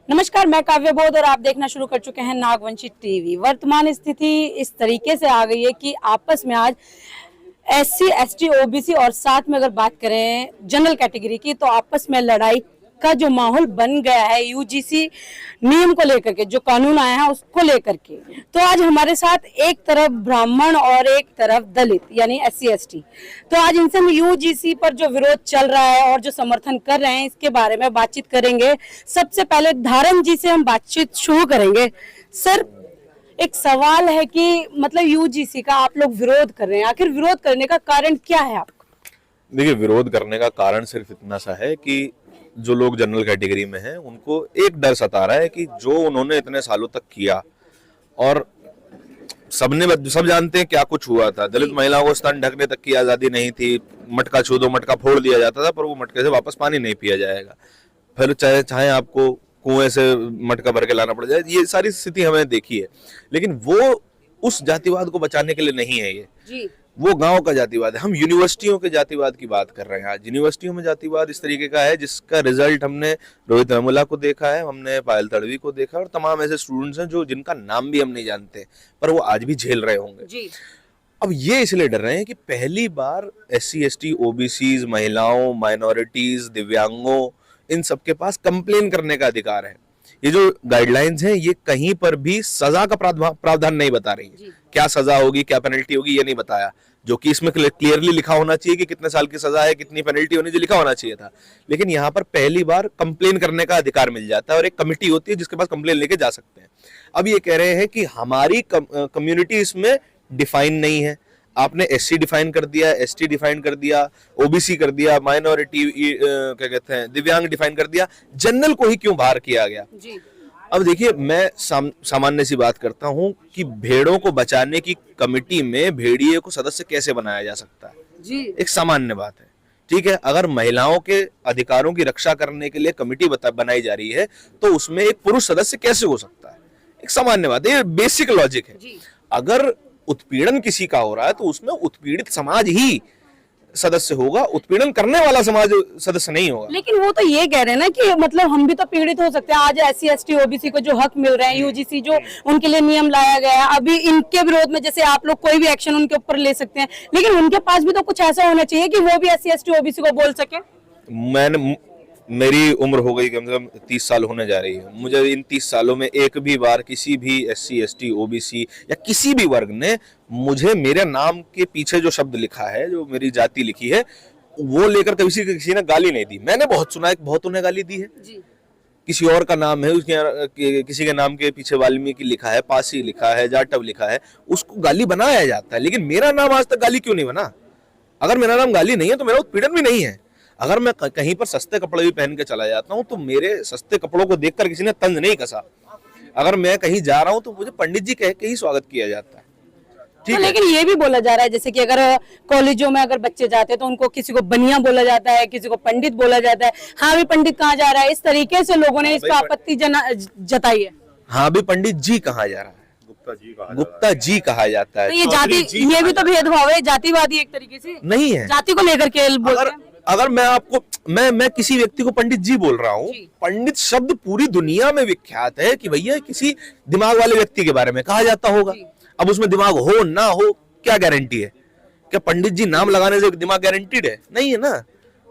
नमस्कार, मैं काव्य बोध और आप देखना शुरू कर चुके हैं नागवंशी टीवी। वर्तमान स्थिति इस तरीके से आ गई है कि आपस में आज एससी, एसटी, ओबीसी और साथ में अगर बात करें जनरल कैटेगरी की तो आपस में लड़ाई का जो माहौल बन गया है यूजीसी नियम को लेकर के, जो कानून आया है उसको लेकर के। तो आज हमारे साथ एक तरफ ब्राह्मण और एक तरफ दलित यानी एससी एसटी। तो आज इनसे हम यूजीसी पर जो विरोध चल रहा है और जो समर्थन कर रहे हैं इसके बारे में बातचीत करेंगे। सबसे पहले धारण जी से हम बातचीत शुरू करेंगे। सर, एक सवाल है कि मतलब यूजीसी का आप लोग विरोध कर रहे हैं, आखिर विरोध करने का कारण क्या है आपका? देखिए, विरोध करने का कारण सिर्फ इतना सा है कि जो लोग जनरल कैटेगरी में हैं उनको एक डर सता रहा है कि जो उन्होंने इतने सालों तक किया, और सब जानते हैं क्या कुछ हुआ था। दलित महिलाओं को स्तन ढकने तक की आजादी नहीं थी, मटका छू दो मटका फोड़ दिया जाता था, पर वो मटके से वापस पानी नहीं पिया जाएगा। फिर चाहे आपको कुएं से मटका भर के लाना पड़ जाए, ये सारी स्थिति हमें देखी है। लेकिन वो उस जातिवाद को बचाने के लिए नहीं है, ये जी। वो गांव का जातिवाद है। हम यूनिवर्सिटियों के जातिवाद की बात कर रहे हैं। आज यूनिवर्सिटियों में जातिवाद इस तरीके का है जिसका रिजल्ट हमने रोहित वेमुला को देखा है, हमने पायल तड़वी को देखा, और तमाम ऐसे स्टूडेंट्स हैं जो जिनका नाम भी हम नहीं जानते, पर वो आज भी झेल रहे होंगे जी। अब ये इसलिए डर रहे हैं कि पहली बार एससी, एसटी, ओबीसीज, महिलाओं, माइनॉरिटीज, दिव्यांगों, इन सबके पास कंप्लेन करने का अधिकार है। ये जो गाइडलाइंस हैं ये कहीं पर भी सजा का प्रावधान नहीं बता रही है। क्या सजा होगी, क्या पेनल्टी होगी, ये नहीं बताया, जो कि इसमें क्लियरली लिखा होना चाहिए कि कितने साल की सजा है, कितनी पेनल्टी होनी चाहिए, लिखा होना चाहिए था। लेकिन यहाँ पर पहली बार कंप्लेन करने का अधिकार मिल जाता है और एक कमिटी होती है जिसके पास कंप्लेन लेके जा सकते हैं। अब ये कह रहे हैं कि हमारी कम्युनिटी इसमें डिफाइन नहीं है। आपने एससी डिफाइन कर दिया, एसटी डिफाइन कर दिया, ओबीसी कर दिया, माइनॉरिटी क्या कहते हैं दिव्यांग डिफाइन कर दिया, जनरल को ही क्यों बाहर किया गया? जी। अब देखिए, मैं सामान्य सी बात करता हूं कि भेड़ों को बचाने की कमेटी में भेड़िए को सदस्य कैसे बनाया जा सकता है, जी। एक सामान्य बात है। ठीक है, अगर महिलाओं के अधिकारों की रक्षा करने के लिए कमेटी बनाई जा रही है तो उसमें एक पुरुष सदस्य कैसे हो सकता है? एक सामान्य बात है, ये बेसिक लॉजिक है। अगर उत्पीड़न किसी का हो रहा है तो उसमें उत्पीड़ित समाज ही सदस्य होगा, उत्पीड़न करने वाला समाज सदस्य नहीं होगा। लेकिन वो तो ये कह रहे हैं ना कि मतलब हम भी तो पीड़ित हो सकते हैं। आज एससी, एसटी, ओबीसी को जो हक मिल रहे हैं, यूजीसी जो उनके लिए नियम लाया गया है, अभी इनके विरोध में जैसे आप लोग कोई भी एक्शन उनके ऊपर ले सकते हैं, लेकिन उनके पास भी तो कुछ ऐसा होना चाहिए कि वो भी एससी, एसटी, ओबीसी को बोल सके। मेरी उम्र हो गई कम से कम 30 साल होने जा रही है। मुझे इन 30 सालों में एक भी बार किसी भी एससी, एसटी, ओबीसी या किसी भी वर्ग ने मुझे मेरे नाम के पीछे जो शब्द लिखा है, जो मेरी जाति लिखी है, वो लेकर कभी किसी ने गाली नहीं दी। मैंने बहुत सुना है, बहुत उन्हें गाली दी है जी। किसी और का नाम है, उसके किसी के नाम के पीछे वाल्मीकि लिखा है, पासी लिखा है, जाटव लिखा है, उसको गाली बनाया जाता है। लेकिन मेरा नाम आज तक गाली क्यों नहीं बना? अगर मेरा नाम गाली नहीं है तो मेरा उत्पीड़न भी नहीं है। अगर मैं कहीं पर सस्ते कपड़े भी पहन के चला जाता हूं तो मेरे सस्ते कपड़ों को देखकर किसी ने तंज नहीं कसा। अगर मैं कहीं जा रहा हूं तो मुझे पंडित जी कह के ही स्वागत किया जाता है। ठीक तो है? लेकिन ये भी बोला जा रहा है जैसे कि अगर कॉलेजों में अगर बच्चे जाते हैं तो उनको किसी को बनिया बोला जाता है, किसी को पंडित बोला जाता है। हाँ भी पंडित कहा जा रहा है, इस तरीके से लोगों ने इसका आपत्ति जताई है। हाँ भी पंडित जी कहा जा रहा है, गुप्ता जी कहा जाता है। तो ये जाति, ये भी तो भेदभाव है, जातिवादी एक तरीके से नहीं है, जाति को लेकर के बोलते हैं। अगर मैं आपको मैं किसी व्यक्ति को पंडित जी बोल रहा हूँ, पंडित शब्द पूरी दुनिया में विख्यात है कि भैया किसी दिमाग वाले व्यक्ति के बारे में कहा जाता होगा। अब उसमें दिमाग हो ना हो क्या गारंटी है? क्या पंडित जी नाम लगाने से दिमाग गारंटीड है? नहीं है ना।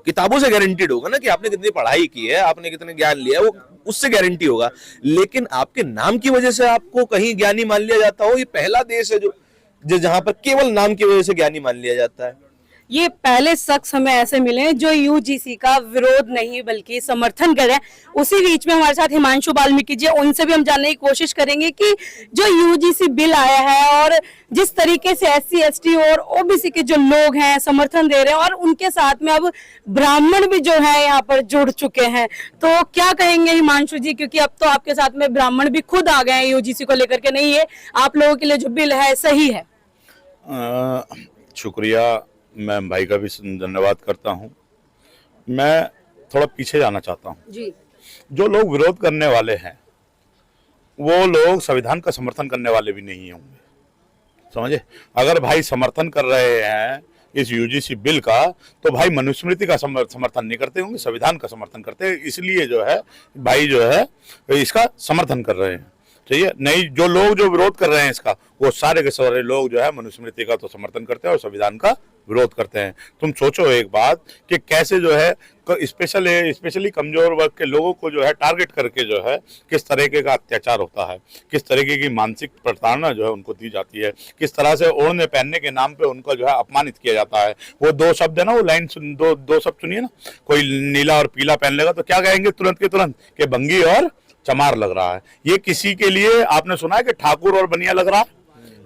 किताबों से गारंटीड होगा ना कि आपने कितनी पढ़ाई की है, आपने कितने ज्ञान लिया है, वो उससे गारंटी होगा। लेकिन आपके नाम की वजह से आपको कहीं ज्ञानी मान लिया जाता हो, ये पहला देश है जो जहां पर केवल नाम की वजह से ज्ञानी मान लिया जाता है। ये पहले शख्स हमें ऐसे मिले जो यूजीसी का विरोध नहीं बल्कि समर्थन करें। उसी बीच में हमारे साथ हिमांशु वाल्मीकि जी, उनसे भी हम जानने की कोशिश करेंगे कि जो यूजीसी बिल आया है और जिस तरीके से एससी, एसटी और ओबीसी के जो लोग हैं समर्थन दे रहे हैं, और उनके साथ में अब ब्राह्मण भी जो है यहाँ पर जुड़ चुके हैं, तो क्या कहेंगे हिमांशु जी? क्योंकि अब तो आपके साथ में ब्राह्मण भी खुद आ गए हैं यूजीसी को लेकर के, नहीं है आप लोगों के लिए जो बिल है सही है। शुक्रिया, मैं भाई का भी धन्यवाद करता हूं। मैं थोड़ा पीछे जाना चाहता हूं जी। जो लोग विरोध करने वाले हैं वो लोग संविधान का समर्थन करने वाले भी नहीं होंगे, समझे? अगर भाई समर्थन कर रहे हैं इस यूजीसी बिल का, तो भाई मनुस्मृति का समर्थन नहीं करते होंगे, संविधान का समर्थन करते हैं, इसलिए जो है भाई जो है इसका समर्थन कर रहे हैं। ठीक है, नहीं जो लोग जो विरोध कर रहे हैं इसका, वो सारे के सारे लोग जो है मनुस्मृति का तो समर्थन करते हैं और संविधान का विरोध करते हैं। तुम सोचो एक बात कि कैसे जो है स्पेशली कमजोर वर्ग के लोगों को जो है टारगेट करके जो है किस तरीके का अत्याचार होता है, किस तरीके की मानसिक प्रताड़ना जो है उनको दी जाती है, किस तरह से ओढ़ने पहनने के नाम पे उनको जो है अपमानित किया जाता है। वो दो शब्द है ना, वो लाइन दो शब्द सुनिए ना, कोई नीला और पीला पहन लेगा तो क्या कहेंगे तुरंत के तुरंत कि बंगी और चमार लग रहा है। ये किसी के लिए आपने सुना है कि ठाकुर और बनिया लग रहा है?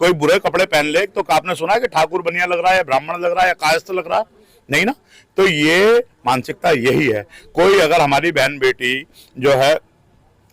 कोई बुरे कपड़े पहन ले तो आपने सुना है कि ठाकुर बनिया लग रहा है, ब्राह्मण लग रहा है या कायस्थ लग रहा है? नहीं ना। तो ये मानसिकता यही है। कोई अगर हमारी बहन बेटी जो है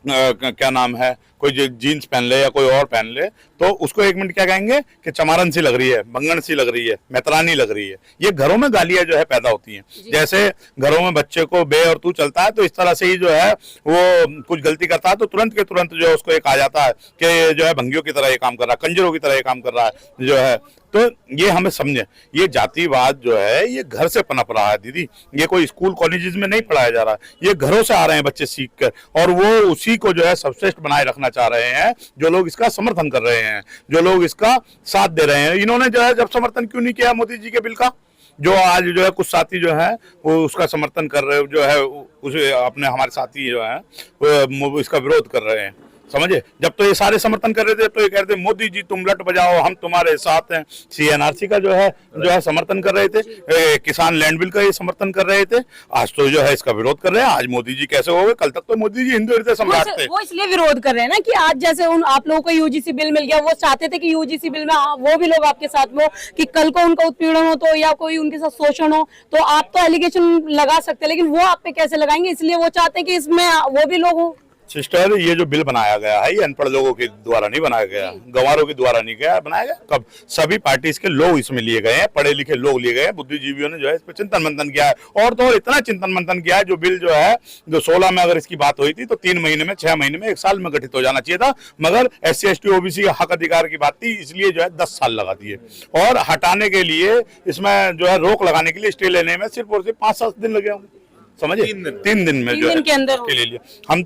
क्या नाम है, कोई जो जीन्स पहन ले या कोई और पहन ले तो उसको एक मिनट क्या कहेंगे कि चमारन सी लग रही है, बंगन सी लग रही है, मैतरानी लग रही है। ये घरों में गालियां जो है पैदा होती हैं। जैसे घरों में बच्चे को बे और तू चलता है तो इस तरह से ही जो है वो कुछ गलती करता है तो तुरंत के तुरंत जो है उसको एक आ जाता है कि जो है भंगियों की तरह ये काम कर रहा है, कंजरों की तरह ये काम कर रहा है जो है। तो ये हमें समझे, ये जातिवाद जो है ये घर से पनप रहा है दीदी। ये कोई स्कूल कॉलेजेस में नहीं पढ़ाया जा रहा, ये घरों से आ रहे हैं बच्चे सीख कर, और वो उसी को जो है सर्वश्रेष्ठ बनाए रखना चाह रहे हैं जो लोग इसका समर्थन कर रहे हैं, जो लोग इसका साथ दे रहे हैं। इन्होंने जो है जब समर्थन क्यों नहीं किया मोदी जी के बिल का, जो आज जो है कुछ साथी जो है वो उसका समर्थन कर रहे, जो है उसे अपने हमारे साथी जो है वो इसका विरोध कर रहे हैं। समझे, जब तो ये सारे समर्थन कर रहे थे तो ये कह रहे थे मोदी जी तुम लट बजाओ हम तुम्हारे साथ हैं। सीएनआरसी का जो है समर्थन कर रहे थे, किसान लैंड बिल का ये समर्थन कर रहे थे, आज तो जो है इसका विरोध कर रहे हैं। आज मोदी जी कैसे हो गए? कल तक तो मोदी जी हिंदू हृदय सम्राट थे। वो इसलिए विरोध कर रहे हैं ना कि आज जैसे आप लोगों को यूजीसी बिल मिल गया, वो चाहते थे कि यूजीसी बिल में वो भी लोग आपके साथ में हो कि कल को उनका उत्पीड़न हो तो या कोई उनके साथ शोषण हो तो आप तो एलिगेशन लगा सकते हैं, लेकिन वो आप पे कैसे लगाएंगे? इसलिए वो चाहते हैं कि इसमें वो भी लोग हो। सिस्टर, ये जो बिल बनाया गया है ये अनपढ़ लोगों के द्वारा नहीं बनाया गया, गंवारों के द्वारा नहीं गया बनाया गया। कब सभी पार्टीज के लोग इसमें लिए गए हैं, पढ़े लिखे लोग लिए गए हैं, बुद्धिजीवियों ने जो है इस पर चिंतन मंथन किया है। और तो इतना चिंतन मंथन किया है, जो बिल जो है जो 16 में अगर इसकी बात हुई थी तो 3 महीने में, 6 महीने में, 1 साल में गठित हो जाना चाहिए था, मगर SC ST OBC का हक अधिकार की बात थी, इसलिए जो है 10 साल लगा दिए। और हटाने के लिए इसमें जो है रोक लगाने के लिए स्टे लेने में सिर्फ और सिर्फ 5-7 दिन लगे होंगे। समझे, 3 दिन में जो है के अंदर के लिए हम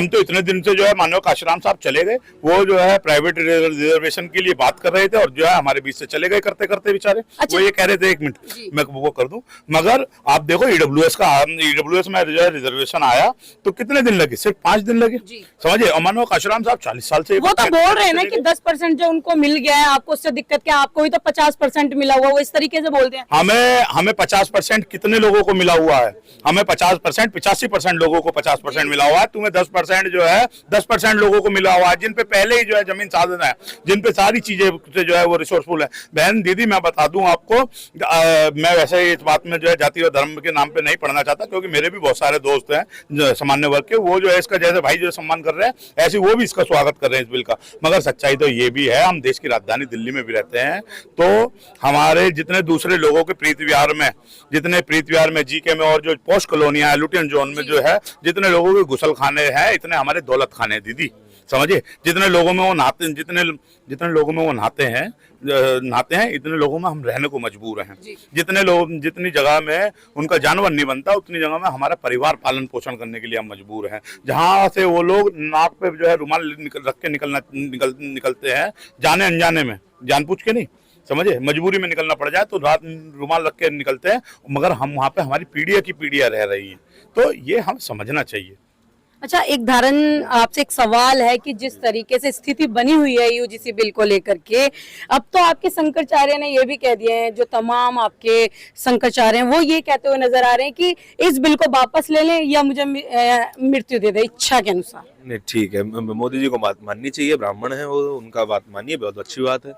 तो इतने दिन से जो है मानव काशीराम साहब चले गए, वो जो है प्राइवेट रिजर्वेशन के लिए बात कर रहे थे और जो है हमारे बीच से चले गए करते करते बेचारे। अच्छा। वो ये कह रहे थे 1 मिनट मैं वो कर दूं, मगर आप देखो EWS में जो है रिजर्वेशन आया तो कितने दिन लगे? सिर्फ 5 दिन लगे। समझे, और मानव काशीराम साहब 40 साल से वो तो बोल रहे हैं ना कि 10% जो उनको मिल गया है, आपको उससे दिक्कत क्या? आपको भी तो 50% मिला हुआ, वो इस तरीके से बोलते हैं। हमें 50% कितने लोगों को मिला हुआ है? हमें 50%, 85% लोगों को 50% मिला हुआ है। तुम्हें 10% जो है 10% लोगों को मिला हुआ है, जिन पे पहले ही जो है जमीन साधन है, जिन पे सारी चीजें से जो है वो रिसोर्सफुल है। बहन दीदी मैं बता दूं आपको, मैं वैसे इस बात में जो है जाति और धर्म के नाम पे नहीं पढ़ना चाहता, क्योंकि मेरे भी बहुत सारे दोस्त हैं सामान्य वर्ग के, वो जो है इसका जैसे भाई जो सम्मान कर रहे हैं ऐसे वो भी इसका स्वागत कर रहे हैं इस बिल का। मगर सच्चाई तो ये भी है, हम देश की राजधानी दिल्ली में भी रहते हैं, तो हमारे जितने दूसरे लोगों के प्रीत विहार में जीके में और जो पोस्ट कॉलोनियां लुटियन जोन में जो है जितने लोगों के गुसल खाने हैं, इतने हमारे दौलत खाने हैं दीदी। समझिए, जितने लोगों में वो नहाते, जितने लोगों में वो नहाते हैं इतने लोगों में हम रहने को मजबूर हैं। जितने लोग, जितनी जगह में उनका जानवर नहीं बनता, उतनी जगह में हमारा परिवार पालन पोषण करने के लिए हम मजबूर हैं। जहां से वो लोग नाक पे जो है रुमाल रख के निकलते हैं, जाने अनजाने में, जानबूझ के नहीं, समझे, मजबूरी में निकलना पड़ जाए तो रात रुमाल रख के निकलते हैं, मगर हम वहाँ पे हमारी पीढ़ियाँ की पीढ़ियाँ रह रही हैं। तो ये हम समझना चाहिए। अच्छा, एक धारण आपसे एक सवाल है कि जिस तरीके से स्थिति बनी हुई है यूजीसी बिल को लेकर के, अब तो आपके शंकराचार्य ने ये भी कह दिए हैं, जो तमाम आपके शंकराचार्य हैं वो ये कहते हुए नजर आ रहे हैं कि इस बिल को वापस ले लें या मुझे मृत्यु दे दे इच्छा के अनुसार। नहीं, ठीक है, मोदी जी को बात माननी चाहिए, ब्राह्मण है वो, उनका बात मानिए, बहुत अच्छी बात है।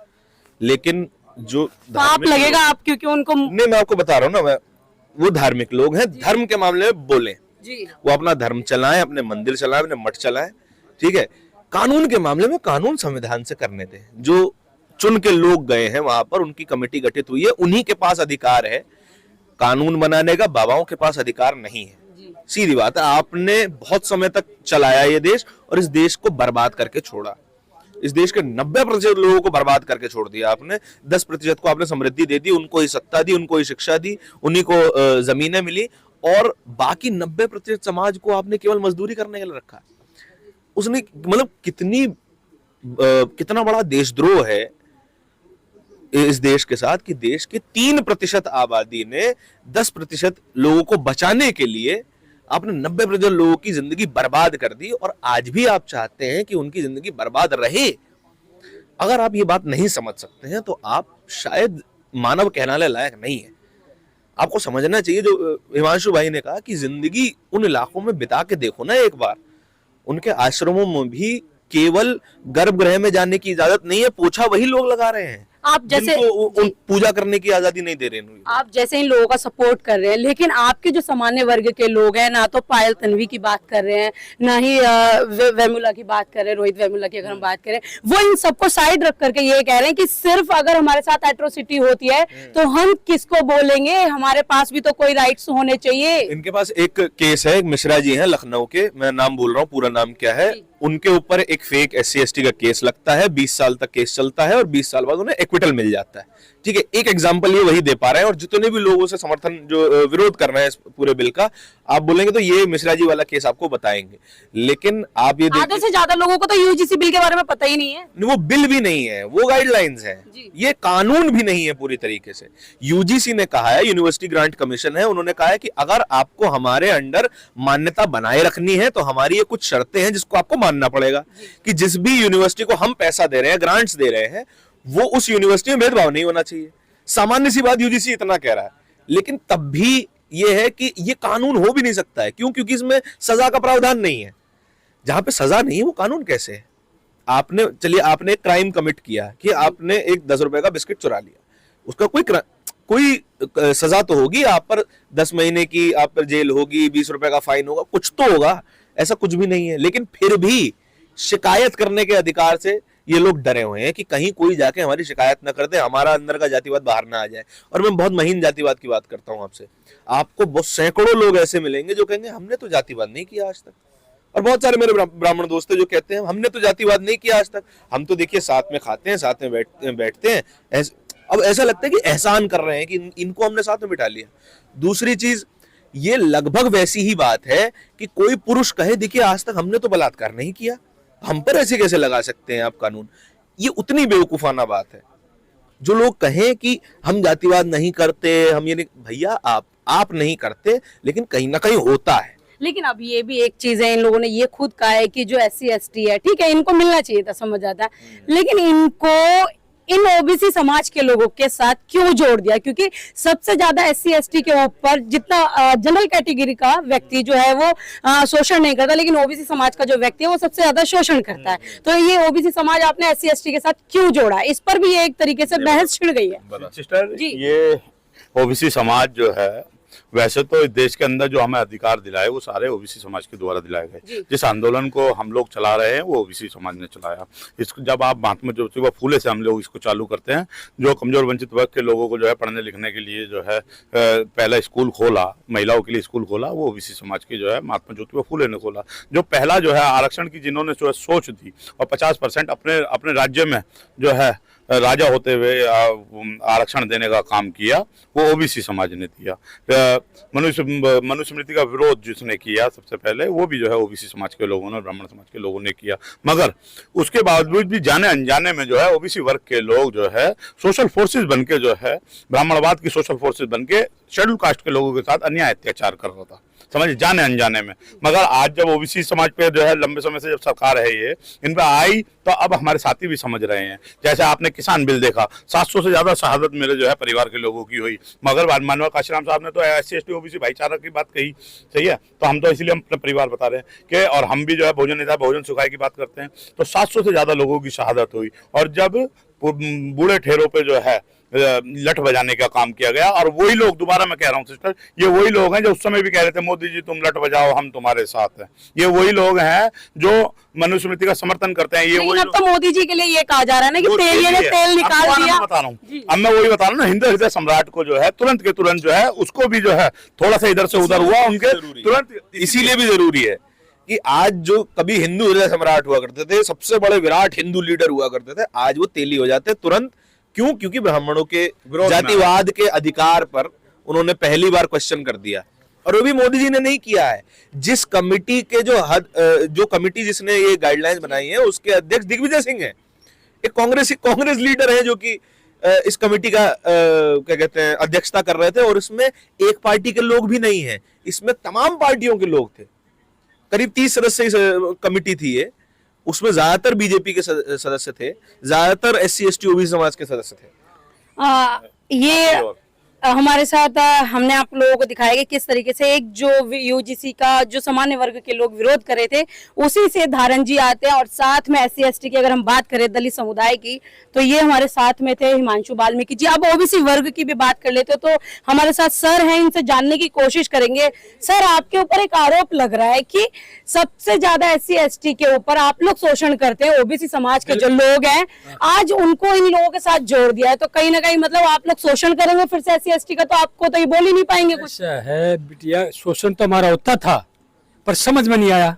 लेकिन जो पाप लगेगा आप, क्योंकि उनको नहीं, मैं आपको बता रहा हूँ ना, वो धार्मिक लोग हैं, धर्म के मामले में बोले जी, वो अपना धर्म चलाएं, अपने मंदिर चलाएं, अपने मठ चलाएं, ठीक है। कानून के मामले में कानून संविधान से करने दें। जो चुन के लोग गए हैं वहां पर, उनकी कमेटी गठित हुई है, उन्हीं के पास अधिकार है कानून बनाने का, बाबाओं के पास अधिकार नहीं है। सीधी बात है, आपने बहुत समय तक चलाया ये देश और इस देश को बर्बाद करके छोड़ा। इस देश के 90% लोगों को बर्बाद करके छोड़ दिया आपने। 10% को आपने समृद्धि दे दी, उनको ही सत्ता दी, उनको ही शिक्षा दी, उन्हीं को जमीनें मिली, और बाकी 90% समाज को आपने केवल मजदूरी करने के लिए रखा। उसने मतलब कितना बड़ा देशद्रोह है इस देश के साथ कि देश के 3% आबादी ने 10% लोगों को बचाने के लिए आपने 90% लोगों की जिंदगी बर्बाद कर दी, और आज भी आप चाहते हैं कि उनकी जिंदगी बर्बाद रहे। अगर आप ये बात नहीं समझ सकते हैं तो आप शायद मानव कहलाने लायक नहीं है। आपको समझना चाहिए, जो हिमांशु भाई ने कहा कि जिंदगी उन इलाकों में बिता के देखो ना एक बार। उनके आश्रमों में भी केवल गर्भगृह में जाने की इजाजत नहीं है, पोछा वही लोग लगा रहे हैं आप जैसे पूजा करने की आजादी नहीं दे रहे हैं। आप जैसे इन लोगों का सपोर्ट कर रहे हैं, लेकिन आपके जो सामान्य वर्ग के लोग हैं, ना तो पायल तन्वी की बात कर रहे हैं, ना ही वेमुला की बात कर रहे हैं, रोहित वेमुला की अगर हम बात करें, वो इन सबको साइड रख करके ये कह रहे हैं कि सिर्फ अगर हमारे साथ एट्रोसिटी होती है तो हम किसको बोलेंगे, हमारे पास भी तो कोई राइट्स होने चाहिए। इनके पास एक केस है, एक मिश्रा जी हैं लखनऊ के, मैं नाम बोल रहा हूँ, पूरा नाम क्या है, उनके ऊपर एक फेक SC/ST का केस लगता है, 20 साल तक केस चलता है और 20 साल बाद उन्हें एक्विटल मिल जाता है। ठीक है, एक एग्जांपल ये वही दे पा रहे हैं। और जितने भी लोगों से समर्थन जो विरोध कर रहे हैं इस पूरे बिल का, आप बोलेंगे तो ये मिश्रा जी वाला केस आपको बताएंगे। लेकिन आप ये आधे से ज्यादा लोगों को तो UGC बिल के बारे में पता ही नहीं है। वो बिल भी नहीं है, वो गाइडलाइंस है, ये कानून भी नहीं है पूरी तरीके से। UGC ने कहा है, यूनिवर्सिटी ग्रांट कमीशन है, उन्होंने कहा है कि अगर आपको हमारे अंडर मान्यता बनाए रखनी है तो हमारी ये कुछ शर्तें हैं जिसको आपको मानना पड़ेगा कि जिस भी यूनिवर्सिटी को हम पैसा दे रहे हैं, ग्रांट्स दे रहे हैं, वो उस यूनिवर्सिटी में भेदभाव नहीं होना चाहिए। सामान्य सी बात UGC इतना कह रहा है, लेकिन तब भी ये है कि ये कानून हो भी नहीं सकता है। क्यों? क्योंकि इसमें सजा का प्रावधान नहीं है। जहां पे सजा नहीं है वो कानून कैसे है? आपने एक क्राइम कमिट किया कि आपने एक 10 रुपए का बिस्किट चुरा लिया, उसका कोई सजा तो होगी, आप पर 10 महीने की आप पर जेल होगी, 20 रुपए का फाइन होगा, कुछ तो होगा। ऐसा कुछ भी नहीं है, लेकिन फिर भी शिकायत करने के अधिकार से ये लोग डरे हुए हैं कि कहीं कोई जाके हमारी शिकायत ना कर दे, हमारा अंदर का जातिवाद बाहर ना आ जाए। और मैं बहुत महीन जातिवाद की बात करता हूं आपसे, आपको बहुत सैकड़ों लोग ऐसे मिलेंगे जो कहेंगे हमने तो जातिवाद नहीं किया आज तक। और बहुत सारे मेरे ब्राह्मण दोस्त हैं जो कहते हैं हमने तो जातिवाद नहीं किया आज तक, हम तो देखिए साथ में खाते हैं, साथ में बैठते हैं। अब ऐसा लगता है कि एहसान कर रहे हैं कि इनको हमने साथ में बिठा लिया। दूसरी चीज, ये लगभग वैसी ही बात है कि कोई पुरुष कहे देखिए आज तक हमने तो बलात्कार नहीं किया, हम पर ऐसे कैसे लगा सकते हैं आप कानून। ये उतनी बेवकूफाना बात है। जो लोग कहें कि हम जातिवाद नहीं करते, हम ये नहीं, भैया आप नहीं करते, लेकिन कहीं ना कहीं होता है। लेकिन अब ये भी एक चीज है, इन लोगों ने ये खुद कहा है कि जो SC/ST है, ठीक है, इनको मिलना चाहिए था, समझ आता है, लेकिन इनको इन OBC समाज के लोगों के साथ क्यों जोड़ दिया? क्योंकि सबसे ज्यादा SC/ST के ऊपर जितना जनरल कैटेगरी का व्यक्ति जो है वो शोषण नहीं करता, लेकिन OBC समाज का जो व्यक्ति है वो सबसे ज्यादा शोषण करता है। तो ये OBC समाज आपने SC/ST के साथ क्यों जोड़ा? इस पर भी ये एक तरीके से बहस छिड़ गई है। सिस्टर, ये OBC समाज जो है, वैसे तो इस देश के अंदर जो हमें अधिकार दिलाए वो सारे OBC समाज के द्वारा दिलाए गए। जिस आंदोलन को हम लोग चला रहे हैं वो OBC समाज ने चलाया। इसको जब आप महात्मा ज्योतिबा फूले से हम लोग इसको चालू करते हैं, जो कमजोर वंचित वर्ग के लोगों को जो है पढ़ने लिखने के लिए जो है पहला स्कूल खोला, महिलाओं के लिए स्कूल खोला, वो OBC समाज के जो है महात्मा ज्योतिबा फूले ने खोला। जो पहला जो है आरक्षण की जिन्होंने जो है सोच दी और 50% अपने राज्य में जो है राजा होते हुए आरक्षण देने का काम किया, वो OBC समाज ने दिया। मनुस्मृति का विरोध जिसने किया सबसे पहले, वो भी जो है OBC समाज के लोगों ने, ब्राह्मण समाज के लोगों ने किया। मगर उसके बावजूद भी जाने अनजाने में जो है OBC वर्ग के लोग जो है सोशल फोर्सेस बनके जो है ब्राह्मणवाद की सोशल फोर्सेस बनके शेड्यूल कास्ट के लोगों के साथ अन्याय अत्याचार कर रहा था, समझ, जाने अनजाने में। मगर आज जब OBC समाज पे जो है लंबे समय से जब सरकार है ये इन पे आई, तो अब हमारे साथी भी समझ रहे हैं। जैसे आपने किसान बिल देखा, 700 से ज्यादा शहादत मेरे जो है परिवार के लोगों की हुई, मगर मानव काशीराम साहब ने तो SC/ST OBC भाईचारा की बात कही, सही है, तो हम तो इसलिए हम अपने परिवार बता रहे हैं कि, और हम भी जो है भोजन नेता भोजन सुखाए की बात करते हैं, तो 700 से ज्यादा लोगों की शहादत हुई। और जब बूढ़े ठेरों पे जो है लठ बजाने का काम किया गया, और वही लोग, दोबारा मैं कह रहा हूँ सिस्टर, ये वही लोग हैं जो उस समय भी कह रहे थे मोदी जी तुम लठ बजाओ हम तुम्हारे साथ हैं। ये वही लोग हैं जो मनुस्मृति का समर्थन करते हैं। ये वही अब तो मोदी जी के लिए ये कहा जा रहा है ना कि तेल निकाल दिया। बता रहा हूँ, अब मैं वही बता रहा हूँ ना, हिंदू हृदय सम्राट को जो है तुरंत के तुरंत जो है उसको भी जो है थोड़ा सा इधर से उधर हुआ, उनके तुरंत, इसीलिए भी जरूरी है कि आज जो कभी हिंदू हृदय सम्राट हुआ करते थे, सबसे बड़े विराट हिंदू लीडर हुआ करते थे, आज वो तेली हो जाते तुरंत। क्यों? क्योंकि ब्राह्मणों के जातिवाद के अधिकार पर उन्होंने पहली बार क्वेश्चन कर दिया। और वो भी मोदी जी ने नहीं किया है। जिस कमिटी के जो कमिटी जिसने ये गाइडलाइंस बनाई है, उसके अध्यक्ष दिग्विजय सिंह है, एक कांग्रेस लीडर है जो कि इस कमेटी का क्या कहते हैं अध्यक्षता कर रहे थे। और इसमें एक पार्टी के लोग भी नहीं है, इसमें तमाम पार्टियों के लोग थे। करीब 30 सदस्य कमेटी थी ये, उसमें ज्यादातर बीजेपी के सदस्य थे, ज्यादातर SC ST OBC समाज के सदस्य थे। ये हमारे साथ हमने आप लोगों को दिखाया कि किस तरीके से एक जो UGC का जो सामान्य वर्ग के लोग विरोध कर रहे थे, उसी से धारण जी आते हैं। और साथ में SC ST की अगर हम बात करें, दलित समुदाय की, तो ये हमारे साथ में थे हिमांशु वाल्मीकि जी। अब OBC वर्ग की भी बात कर लेते तो हमारे साथ सर हैं, इनसे जानने की कोशिश करेंगे। सर, आपके ऊपर एक आरोप लग रहा है कि सबसे ज्यादा SC ST के ऊपर आप लोग शोषण करते हैं। OBC समाज के जो लोग हैं, आज उनको इन लोगों के साथ जोड़ दिया है, तो कहीं ना कहीं मतलब आप लोग शोषण करेंगे फिर से SC ST का, तो आपको तो ये बोल ही नहीं पाएंगे कुछ। ऐसा है बिटिया, शोषण तो हमारा होता था पर समझ में नहीं आया।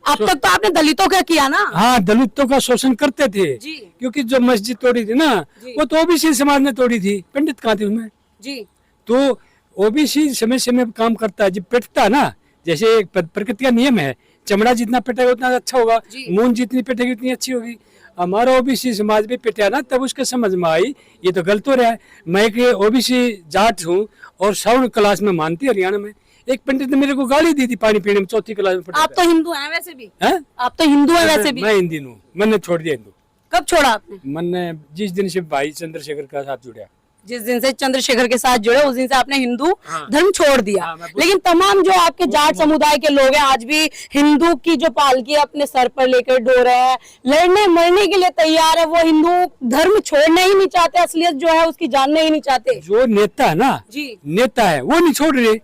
अब तक तो आपने दलितों का किया ना। हाँ, दलितों का शोषण करते थे जी। क्योंकि जो मस्जिद तोड़ी थी ना, वो तो OBC समाज ने तोड़ी थी। पंडित कहाँ थे उसमें जी? तो OBC समय समय पे काम करता है, जब पिटता है ना, जैसे प्रकृति का नियम है, चमड़ा जितना पिटेगा उतना अच्छा होगा, मून जितनी पिटेगी उतनी अच्छी होगी। हमारा OBC समाज भी पिटा ना, तब उसके समझ में आई ये तो गलत हो रहा है। मैं एक OBC जाट हूँ और 7वीं क्लास में मानती हरियाणा में एक पंडित ने मेरे को गाली दी थी पानी पीने में, 4th क्लास में। आप तो हिंदू हैं वैसे भी? हैं? आप तो हिंदू हैं वैसे भी? मैं हिंदू हूँ, मैंने छोड़ दिया हिंदू। कब छोड़ा आपने? मैंने जिस दिन से भाई चंद्रशेखर का साथ जुड़ा, जिस दिन से चंद्रशेखर के साथ जुड़े, उस दिन से आपने हिंदू धर्म छोड़ दिया। हाँ, लेकिन तमाम जो आपके जाट समुदाय के लोग हैं, आज भी हिंदू की जो पालकी अपने सर पर लेकर डो रहे हैं, लड़ने मरने के लिए तैयार है। वो हिंदू धर्म छोड़ना ही नहीं चाहते, असलियत जो है उसकी जानना ही नहीं चाहते। जो नेता है ना जी, नेता है, वो नहीं छोड़ रहे।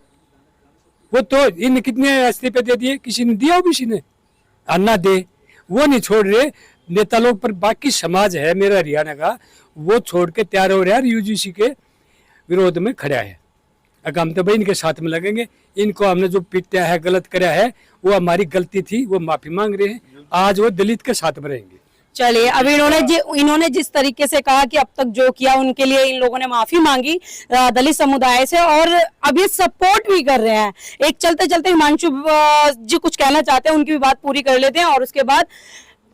वो तो इन कितने इस्तीफे दे दिए, किसी ने दिया OBC ने, अन्ना दे, वो नहीं छोड़ रहे नेता लोग। पर बाकी समाज है मेरा हरियाणा का, वो छोड़ के तैयार हो रहा है, UGC के विरोध में खड़ा है। अगर हम तो भाई इनके साथ में लगेंगे, इनको हमने जो पीटा है, गलत कराया है, वो हमारी गलती थी, वो माफी मांग रहे हैं। आज वो दलित के साथ में रहेंगे। चलिए, अब इन्होंने जिस तरीके से कहा कि अब तक जो किया उनके लिए इन लोगों ने माफी मांगी दलित समुदाय से, और अभी सपोर्ट भी कर रहे हैं। एक चलते चलते हिमांशु जी कुछ कहना चाहते हैं, उनकी भी बात पूरी कर लेते हैं और उसके बाद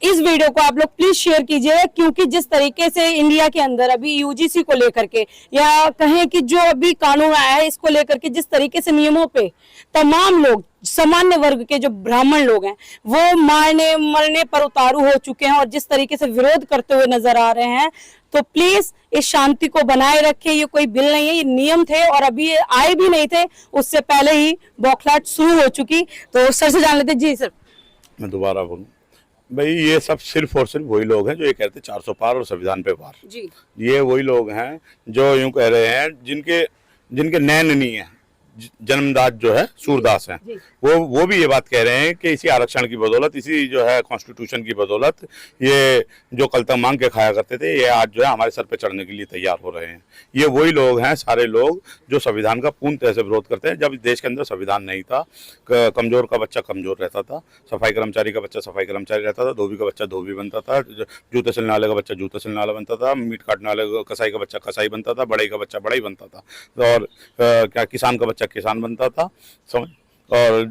इस वीडियो को आप लोग प्लीज शेयर कीजिए। क्योंकि जिस तरीके से इंडिया के अंदर अभी UGC को लेकर के, या कहें कि जो अभी कानून आया है इसको लेकर के, जिस तरीके से नियमों पे तमाम लोग, सामान्य वर्ग के जो ब्राह्मण लोग हैं, वो मारने मरने पर उतारू हो चुके हैं और जिस तरीके से विरोध करते हुए नजर आ रहे हैं, तो प्लीज इस शांति को बनाए रखें। ये कोई बिल नहीं है, ये नियम थे और अभी ये आए भी नहीं थे, उससे पहले ही बौखलाहट शुरू हो चुकी। तो सर से जान लेते। जी सर, मैं दोबारा बोलूं भाई, ये सब सिर्फ और सिर्फ वही लोग हैं जो ये कहते हैं 400 पार और संविधान पे पार। जी, ये वही लोग हैं जो यूं कह रहे हैं जिनके नैन नहीं है, जन्मदास जो है सूरदास हैं, वो भी ये बात कह रहे हैं कि इसी आरक्षण की बदौलत, इसी जो है कॉन्स्टिट्यूशन की बदौलत, ये जो कल तक मांग के खाया करते थे, ये आज जो है हमारे सर पे चढ़ने के लिए तैयार हो रहे हैं। ये वही लोग हैं, सारे लोग जो संविधान का पूर्ण तरह से विरोध करते हैं। जब देश के अंदर संविधान नहीं था, कमजोर का बच्चा कमजोर रहता था, सफाई कर्मचारी का बच्चा सफाई कर्मचारी रहता था, धोबी का बच्चा धोबी बनता था, जूते सिलने वाले का बच्चा जूते सिलने वाला बनता था, मीट काटने वाले कसाई का बच्चा कसाई बनता था, बढ़ई का बच्चा बढ़ई बनता था, और क्या किसान का बच्चा किसान बनता था, समझ, और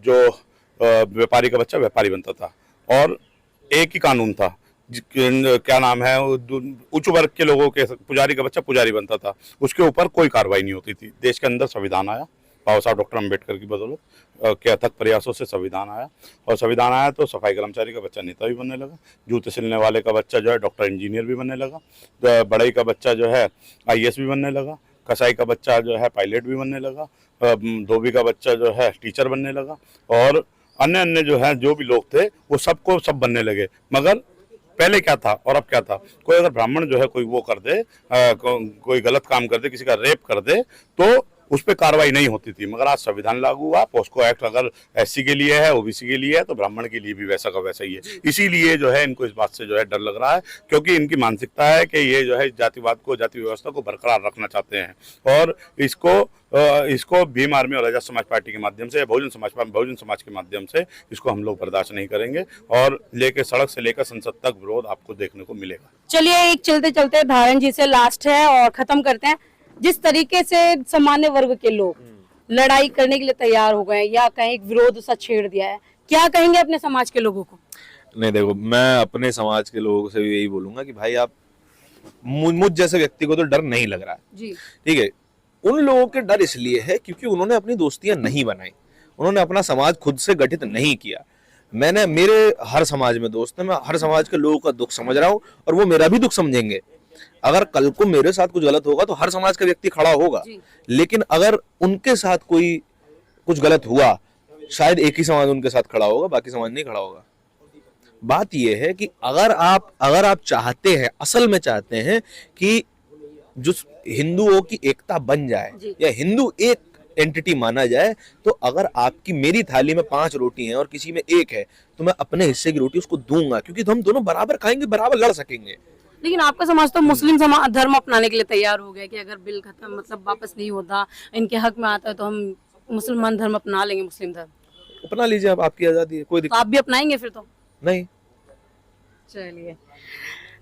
जो व्यापारी का बच्चा व्यापारी बनता था। और एक ही कानून था, क्या नाम है, उच्च वर्ग के लोगों के पुजारी का बच्चा पुजारी बनता था, उसके ऊपर कोई कार्रवाई नहीं होती थी। देश के अंदर संविधान आया, बाबा साहब डॉक्टर अम्बेडकर की बदौलत के अथक प्रयासों से संविधान आया, और संविधान आया तो सफाई कर्मचारी का बच्चा नेता भी बनने लगा, जूते सिलने वाले का बच्चा जो है डॉक्टर इंजीनियर भी बनने लगा, बढ़ई का बच्चा जो है IAS भी बनने लगा, कसाई का बच्चा जो है पायलट भी बनने लगा, धोबी का बच्चा जो है टीचर बनने लगा, और अन्य अन्य जो है जो भी लोग थे वो सबको सब बनने लगे। मगर पहले क्या था और अब क्या था, कोई अगर ब्राह्मण जो है कोई वो कर दे, कोई गलत काम कर दे, किसी का रेप कर दे, तो उस पर कार्रवाई नहीं होती थी, मगर आज संविधान लागू हुआ, पोस्को एक्ट अगर एससी के लिए है, ओबीसी के लिए है, तो ब्राह्मण के लिए भी वैसा का वैसा ही है। इसीलिए जो है इनको इस बात से जो है डर लग रहा है, क्योंकि इनकी मानसिकता है कि ये जो है जातिवाद को, जाति व्यवस्था को बरकरार रखना चाहते हैं, और इसको भीम आर्मी और आजाद समाज पार्टी के माध्यम से, बहुजन समाज के माध्यम से इसको हम लोग बर्दाश्त नहीं करेंगे, और लेकर सड़क से लेकर संसद तक विरोध आपको देखने को मिलेगा। चलिए, एक चलते चलते धारण जी से लास्ट है और खत्म करते हैं। जिस तरीके से सामान्य वर्ग के लोग लड़ाई करने के लिए तैयार हो गए या कहीं एक विरोध सा छेड़ दिया है, क्या कहेंगे अपने समाज के लोगों को? नहीं, देखो, मैं अपने समाज के लोगों से भी यही बोलूंगा कि भाई आप मुझ जैसे व्यक्ति को तो डर नहीं लग रहा है जी, ठीक है। उन लोगों के डर इसलिए है क्योंकि उन्होंने अपनी दोस्तियां नहीं बनाई, उन्होंने अपना समाज खुद से गठित नहीं किया। मेरे हर समाज में दोस्त है, मैं हर समाज के लोगों का दुख समझ रहा हूँ और वो मेरा भी दुख समझेंगे। अगर कल को मेरे साथ कुछ गलत होगा तो हर समाज का व्यक्ति खड़ा होगा, लेकिन अगर उनके साथ कोई कुछ गलत हुआ, शायद एक ही समाज उनके साथ खड़ा होगा, बाकी समाज नहीं खड़ा होगा। बात यह है कि अगर आप चाहते हैं, असल में चाहते हैं कि जो हिंदुओं की एकता बन जाए या हिंदू एक एंटिटी माना जाए, तो अगर आपकी मेरी थाली में 5 रोटी हैं और किसी में 1 है, तो मैं अपने हिस्से की रोटी उसको दूंगा, क्योंकि तो हम दोनों बराबर खाएंगे, बराबर लड़ सकेंगे। लेकिन आपका समाज तो मुस्लिम धर्म अपनाने के लिए तैयार हो गया कि अगर बिल खत्म मतलब वापस नहीं होता, इनके हक में आता है, तो हम मुसलमान धर्म अपना लेंगे, मुस्लिम धर्म अपना लीजिए, आप, आपकी आजादी है, कोई तो दिक्कत आप भी अपनाएंगे फिर तो? नहीं। चलिए,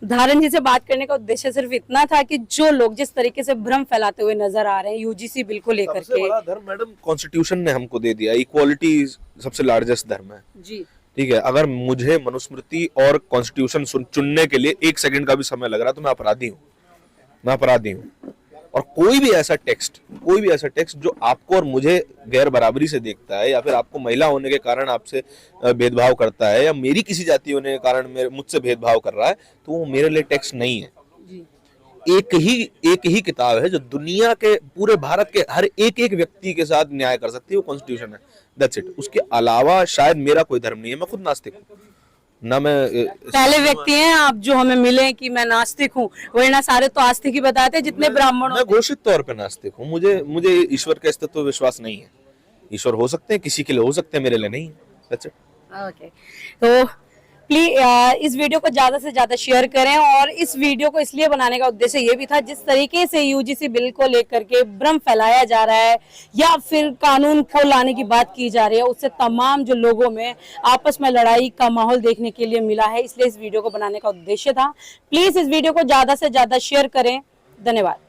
धारण जी से बात करने का उद्देश्य सिर्फ इतना था कि जो लोग जिस तरीके से भ्रम फैलाते हुए नजर आ रहे हैं यूजीसी बिल को लेकर सबसे बड़ा धर्म मैडम कॉन्स्टिट्यूशन ने हमको दे दिया, इक्वालिटी सबसे लार्जेस्ट धर्म है जी, ठीक है। अगर मुझे मनुस्मृति और कॉन्स्टिट्यूशन चुनने के लिए 1 सेकंड का भी समय लग रहा है तो मैं अपराधी हूँ। और कोई भी ऐसा टेक्स्ट जो आपको और मुझे गैर बराबरी से देखता है, या फिर आपको महिला होने के कारण आपसे भेदभाव करता है, या मेरी किसी जाति होने के कारण मुझसे भेदभाव कर रहा है, तो वो मेरे लिए टेक्स्ट नहीं है। एक ही किताब है जो दुनिया के, पूरे भारत के हर एक व्यक्ति के साथ न्याय कर सकती है, वो कॉन्स्टिट्यूशन है। That's it. उसके अलावा शायद मेरा कोई धर्म नहीं है। मैं खुद नास्तिक हूँ ना, मैं पहले व्यक्ति हैं आप जो हमें मिले कि मैं नास्तिक हूँ, वरना सारे तो आस्तिक ही बताते हैं जितने ब्राह्मण। मैं घोषित तौर पे नास्तिक हूँ। मुझे ईश्वर के अस्तित्व पर विश्वास नहीं है। ईश्वर हो सकते हैं, किसी के लिए हो सकते हैं, मेरे लिए नहीं है। That's it. ओके, तो प्लीज इस वीडियो को ज्यादा से ज्यादा शेयर करें। और इस वीडियो को इसलिए बनाने का उद्देश्य ये भी था, जिस तरीके से यूजीसी बिल को लेकर के भ्रम फैलाया जा रहा है या फिर कानून को लाने की बात की जा रही है, उससे तमाम जो लोगों में आपस में लड़ाई का माहौल देखने के लिए मिला है। इसलिए इस वीडियो को बनाने का उद्देश्य था। प्लीज इस वीडियो को ज्यादा से ज्यादा शेयर करें। धन्यवाद।